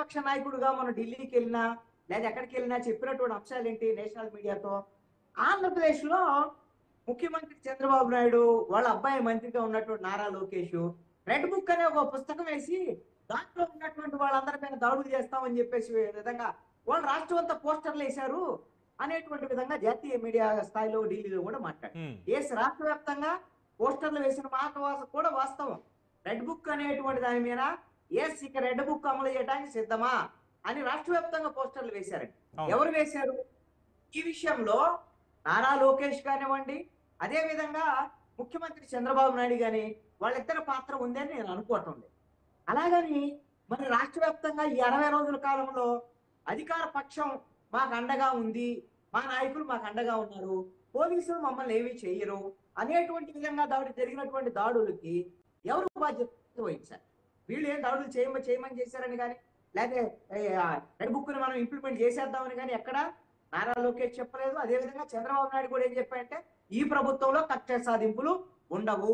ప్రతిపక్ష నాయకుడుగా మనం ఢిల్లీకి వెళ్ళినా లేదా ఎక్కడికి వెళ్ళినా చెప్పినటువంటి అంశాలు ఏంటి నేషనల్ మీడియాతో? ఆంధ్రప్రదేశ్ లో ముఖ్యమంత్రి చంద్రబాబు నాయుడు వాళ్ళ అబ్బాయి మంత్రిగా ఉన్నటువంటి నారా లోకేష్ రెడ్ బుక్ అనే ఒక పుస్తకం వేసి దాంట్లో ఉన్నటువంటి వాళ్ళందరి పైన దాడులు చేస్తామని చెప్పేసి విధంగా వాళ్ళు రాష్ట్రం అంతా పోస్టర్లు వేశారు అనేటువంటి విధంగా జాతీయ మీడియా స్థాయిలో ఢిల్లీలో కూడా మాట్లాడారు. దేశ రాష్ట్ర వ్యాప్తంగా పోస్టర్లు వేసిన మాట కూడా వాస్తవం. రెడ్ బుక్ అనేటువంటి దాని మీద ఇక రెడ్ బుక్ అమలు చేయడానికి సిద్ధమా అని రాష్ట్ర వ్యాప్తంగా పోస్టర్లు వేశారండి. ఎవరు వేశారు? ఈ విషయంలో నారా లోకేష్ కానివ్వండి, అదే విధంగా ముఖ్యమంత్రి చంద్రబాబు నాయుడు గాని వాళ్ళిద్దరి పాత్ర ఉంది అని నేను అనుకోవటం లేదు. అలాగని మరి రాష్ట్ర వ్యాప్తంగా ఈ 60 రోజుల కాలంలో అధికార పక్షం మాకు అండగా ఉంది, మా నాయకులు మాకు అండగా ఉన్నారు, పోలీసులు మమ్మల్ని ఏమీ చేయరు అనేటువంటి విధంగా జరిగినటువంటి దాడులకి ఎవరు బాధ్యత వహించారు? వీళ్ళు ఏం దాడులు చేయమని చేశారని కానీ లేకపోతే రెడ్ బుక్ ని మనం ఇంప్లిమెంట్ చేసేద్దామని కానీ ఎక్కడ నారా లోకేష్ చెప్పలేదు. అదేవిధంగా చంద్రబాబు నాయుడు కూడా ఏం చెప్పారంటే ఈ ప్రభుత్వంలో కక్ష సాధింపులు ఉండవు,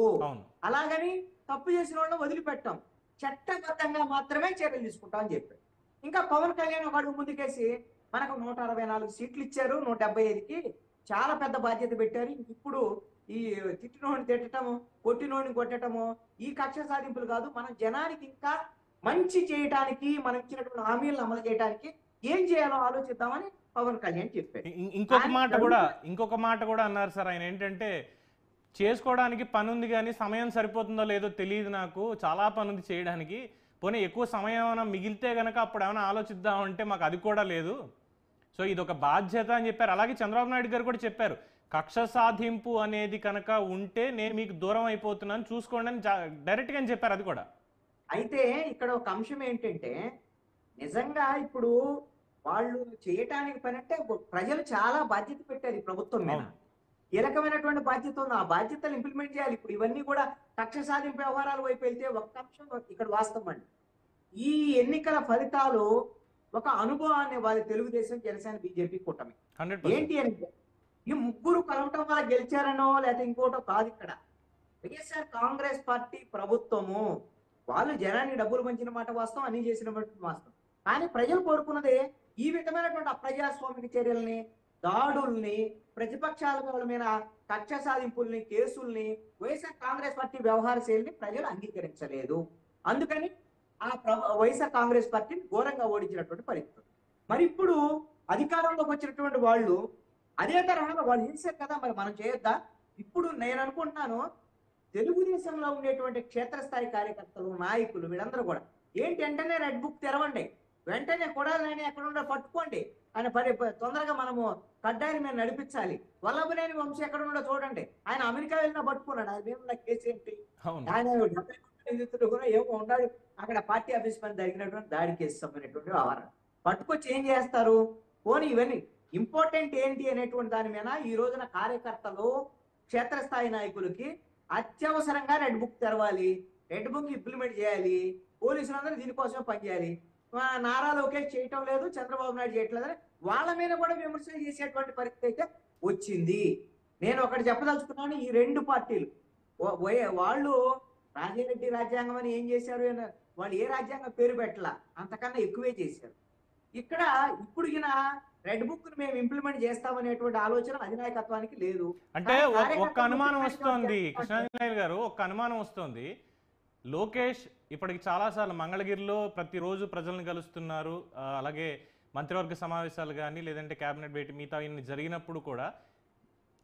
అలాగని తప్పు చేసిన వాళ్ళని వదిలిపెట్టాం, చట్టబద్ధంగా మాత్రమే చర్యలు తీసుకుంటాం అని చెప్పారు. ఇంకా పవన్ కళ్యాణ్ ఒక అడుగు ముందుకేసి మనకు 164 సీట్లు ఇచ్చారు, 175కి చాలా పెద్ద బాధ్యత పెట్టారు. ఇప్పుడు ఈ తిట్టినోడిని తిట్టటము, కొట్టినోడిని కొట్టటము ఈ కక్ష సాధింపులు కాదు, మనం జనానికి ఇంకా మంచి చేయడానికి, మనం ఇచ్చినటువంటి హామీలను అమలు చేయడానికి ఏం చేయాలో ఆలోచిద్దామని పవన్ కళ్యాణ్ చెప్పారు. ఇంకొక మాట కూడా అన్నారు సార్ ఆయన. ఏంటంటే చేసుకోవడానికి పని ఉంది కానీ సమయం సరిపోతుందో లేదో తెలియదు, నాకు చాలా పని ఉంది చేయడానికి, పోనీ ఎక్కువ సమయం ఏమైనా మిగిలితే గనక అప్పుడు ఏమైనా ఆలోచిద్దామంటే మాకు అది కూడా లేదు, సో ఇది ఒక బాధ్యత అని చెప్పారు. అలాగే చంద్రబాబు నాయుడు గారు కూడా చెప్పారు, కక్ష సాధింపు అనేది కనుక ఉంటే నేను మీకు దూరం అయిపోతున్నాను చూసుకోండి అని డైరెక్ట్గా అని చెప్పారు. అది కూడా అయితే ఇక్కడ ఒక అంశం ఏంటంటే నిజంగా ఇప్పుడు వాళ్ళు చేయటానికి పని అంటే ప్రజలు చాలా బాధ్యత పెట్టారు ఈ ప్రభుత్వం మీద, కీలకమైనటువంటి బాధ్యత ఉంది, ఆ బాధ్యతలు ఇంప్లిమెంట్ చేయాలి. ఇప్పుడు ఇవన్నీ కూడా కక్ష సాధింపు వ్యవహారాల వైపు వెళ్తే ఒక్క అంశం ఇక్కడ వాస్తవం అండి, ఈ ఎన్నికల ఫలితాలు ఒక అనుభవాన్ని వాళ్ళ తెలుగుదేశం, జనసేన, బీజేపీ కూటమి ఏంటి అంటే ఈ ముగ్గురు కలవటం వల్ల గెలిచారనో లేకపోతే ఇంకోటో కాదు. ఇక్కడ వైఎస్ఆర్ కాంగ్రెస్ పార్టీ ప్రభుత్వము వాళ్ళు జనానికి డబ్బులు పంచిన మాట వాస్తవం, అన్ని చేసినటువంటి వాస్తవం, కానీ ప్రజలు కోరుకున్నదే ఈ విధమైనటువంటి అప్రజాస్వామిక చర్యల్ని, దాడుల్ని, ప్రతిపక్షాల వాళ్ళ మీద కక్ష సాధింపుల్ని, కేసుల్ని వైఎస్ఆర్ కాంగ్రెస్ పార్టీ వ్యవహార శైలిని ప్రజలు అంగీకరించలేదు. అందుకని ఆ వైఎస్ఆర్ కాంగ్రెస్ పార్టీని ఘోరంగా ఓడించినటువంటి పరిస్థితి. మరి ఇప్పుడు అధికారంలోకి వచ్చినటువంటి వాళ్ళు అదే తరహాలో వాళ్ళు చేశారు కదా, మరి మనం చేయొద్దా? ఇప్పుడు నేను అనుకుంటున్నాను తెలుగుదేశంలో ఉండేటువంటి క్షేత్రస్థాయి కార్యకర్తలు, నాయకులు వీళ్ళందరూ కూడా ఏంటి వెంటనే రెడ్ బుక్ తెరవండి, వెంటనే కొడాలని ఎక్కడ ఉండే పట్టుకోండి ఆయన తొందరగా మనము కడ్డాయిని మేము నడిపించాలి, వల్లభనేని వంశీ ఎక్కడ ఉండో చూడండి, ఆయన అమెరికా వెళ్ళినా పట్టుకున్నాడు, ఆయన మీద కేసు ఏంటి, ఆయన నిందితుడు కూడా ఏమో ఉన్నాడు అక్కడ పార్టీ ఆఫీస్ పని జరిగినటువంటి దాడి కేసు సంబంధించినటువంటి వ్యవహారం పట్టుకొచ్చి ఏం చేస్తారు? పోనీ ఇవన్నీ ఇంపార్టెంట్ ఏంటి అనేటువంటి దాని మీద ఈ రోజున కార్యకర్తలు, క్షేత్రస్థాయి నాయకులకి అత్యవసరంగా రెడ్ బుక్ తెరవాలి, రెడ్ బుక్ ఇంప్లిమెంట్ చేయాలి, పోలీసులందరూ దీనికోసమే పనిచేయాలి. నారా లోకేష్ చేయటం లేదు, చంద్రబాబు నాయుడు చేయట్లేదని వాళ్ళ మీద కూడా విమర్శలు చేసేటువంటి పరిస్థితి అయితే వచ్చింది. నేను ఒకటి చెప్పదలుచుకున్నాను, ఈ రెండు పార్టీలు వాళ్ళు రాజారెడ్డి రాజ్యాంగం అని ఏం చేశారు, వాళ్ళు ఏ రాజ్యాంగం పేరు పెట్టలా, అంతకన్నా ఎక్కువే చేశారు. ఇక్కడ ఇప్పుడు రెడ్ బుక్ మేము ఇంప్లిమెంట్ చేస్తామనేటువంటి ఆలోచన అధినాయకత్వానికి లేదు. అంటే ఒక అనుమానం వస్తోంది కృష్ణాంజనేయులు గారు, ఒక అనుమానం వస్తోంది. లోకేష్ ఇప్పటికి చాలాసార్లు మంగళగిరిలో ప్రతిరోజు ప్రజలను కలుస్తున్నారు, అలాగే మంత్రివర్గ సమావేశాలు కానీ లేదంటే కేబినెట్ భేటీ మిగతా ఇన్ని జరిగినప్పుడు కూడా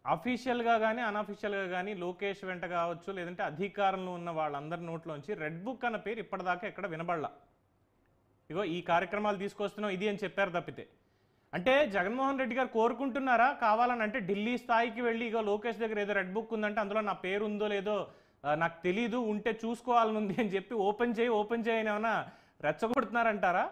అఫీషియల్గా కానీ అన్అఫీషియల్గా కానీ లోకేష్ వెంట కావచ్చు లేదంటే అధికారంలో ఉన్న వాళ్ళందరి నోట్లోంచి రెడ్ బుక్ అన్న పేరు ఇప్పటిదాకా ఎక్కడ వినబడలా. ఇగో ఈ కార్యక్రమాలు తీసుకొస్తున్నాం ఇది అని చెప్పారు తప్పితే. అంటే జగన్మోహన్ రెడ్డి గారు కోరుకుంటున్నారా కావాలని, అంటే ఢిల్లీ స్థాయికి వెళ్ళి ఇగో లోకేష్ దగ్గర ఏదో రెడ్ బుక్ ఉందంటే అందులో నా పేరు ఉందో లేదో నాకు తెలీదు, ఉంటే చూసుకోవాలని ఉంది అని చెప్పి ఓపెన్ చేయని ఏమైనా రెచ్చగొడుతున్నారంటారా?